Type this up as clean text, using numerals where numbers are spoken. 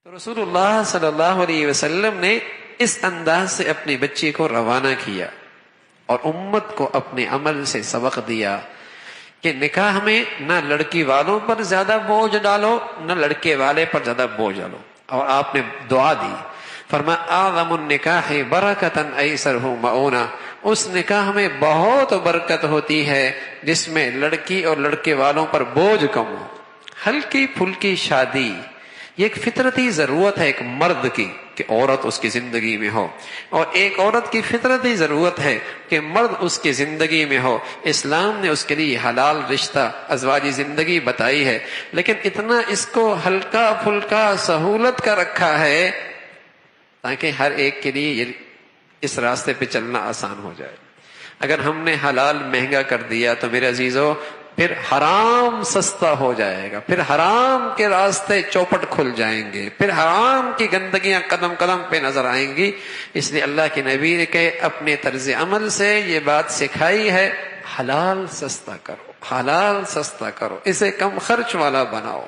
تو رسول اللہ صلی اللہ علیہ وسلم نے اس انداز سے اپنی بچی کو روانہ کیا اور امت کو اپنے عمل سے سبق دیا کہ نکاح میں نہ لڑکی والوں پر زیادہ بوجھ ڈالو نہ لڑکے والے پر زیادہ بوجھ ڈالو. اور آپ نے دعا دی، فرمایا اعظم النکاح برکتا ایسرہ مؤونہ، اس نکاح میں بہت برکت ہوتی ہے جس میں لڑکی اور لڑکے والوں پر بوجھ کم ہو. ہلکی پھلکی شادی یہ ایک فطرتی ضرورت ہے ایک مرد کی کہ عورت اس کی زندگی میں ہو، اور ایک عورت کی فطرتی ضرورت ہے کہ مرد اس کی زندگی میں ہو. اسلام نے اس کے لیے حلال رشتہ ازواجی زندگی بتائی ہے، لیکن اتنا اس کو ہلکا پھلکا سہولت کا رکھا ہے تاکہ ہر ایک کے لیے اس راستے پہ چلنا آسان ہو جائے. اگر ہم نے حلال مہنگا کر دیا تو میرے عزیزو پھر حرام سستا ہو جائے گا، پھر حرام کے راستے چوپٹ کھل جائیں گے، پھر حرام کی گندگیاں قدم قدم پہ نظر آئیں گی. اس لیے اللہ کے نبی نے کہ اپنے طرز عمل سے یہ بات سکھائی ہے، حلال سستا کرو، حلال سستا کرو، اسے کم خرچ والا بناؤ.